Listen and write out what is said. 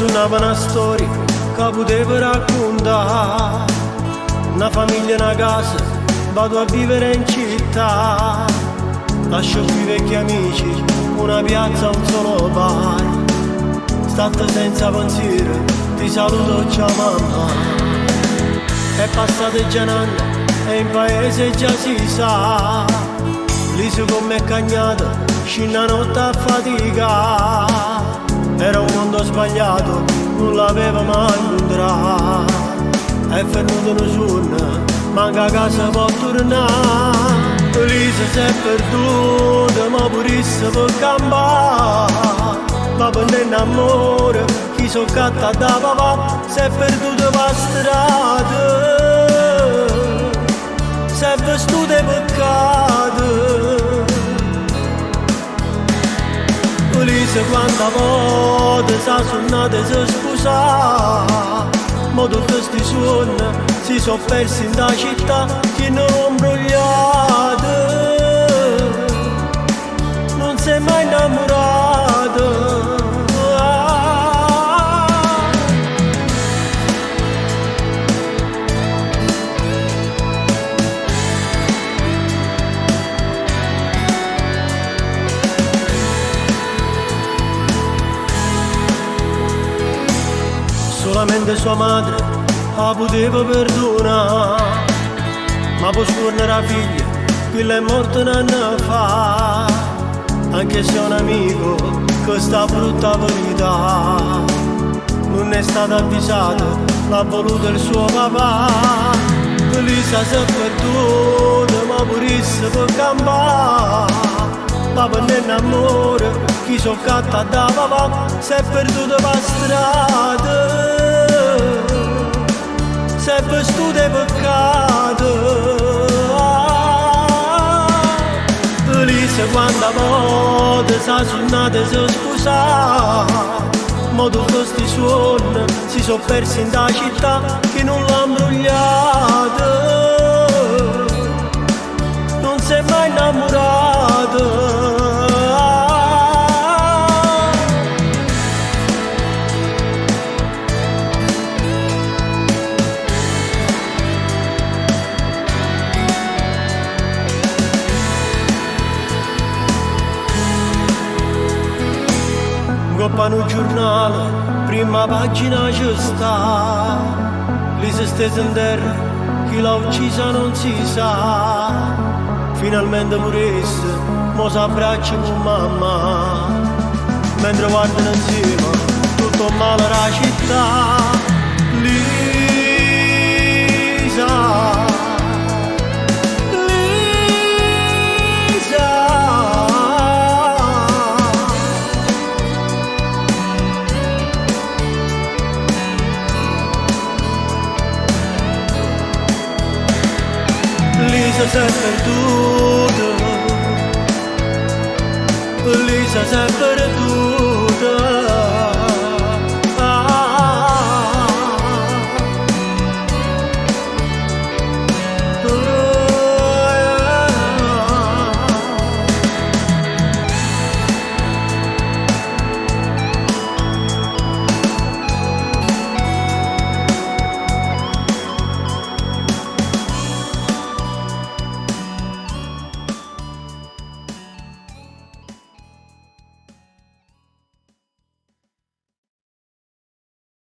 tornava una storia che potevo raccontare. Una famiglia, una casa, vado a vivere in città. Lascio qui i vecchi amici, una piazza, un solo bar. State senza pensiero, ti saluto, ciao mamma. È passato già un anno e in paese già si sa. L'iso con me cagnato, scina notte a fatica. Era un mondo sbagliato, non l'aveva mai incontrato. È venuto un giorno, manca a casa può tornare. Lisa si è perduta, ma purisse per campare. Ma prendendo amore, chi so catta da papà, si è perduta per strada. Si è vestuta di peccato. Lisa quanta volta sa suonata e si scusa. Ma tutti questi suoni si sono persi in da città che non imbrogliate. Non si è mai innamorato. Solamente sua madre la poteva perdonare, ma poi scornere la figlia, quella è morta un anno fa. Anche se è un amico, questa brutta verità non è stata avvisata, l'ha voluta il suo papà. Lisa si è perduta, ma purisse per campare. Ma prendendo amore, chi so catta da papà, si è perduta per strada. Si è vestuta di peccato. Lisa quanta volta sa suonata e si scusa. Ma tutti questi suoni si sono persi in da città che non l'ha imbrogliata. Non si è mai innamorato. Coppa un giornale, prima pagina ci sta. Lisa stesa in terra, chi l'ha uccisa non si sa. Finalmente morisse, mo s'abbraccia con mamma. Mentre guardano insieme, tutto male la città. Lisa, Lisa si è perduta, Lisa si è perduta.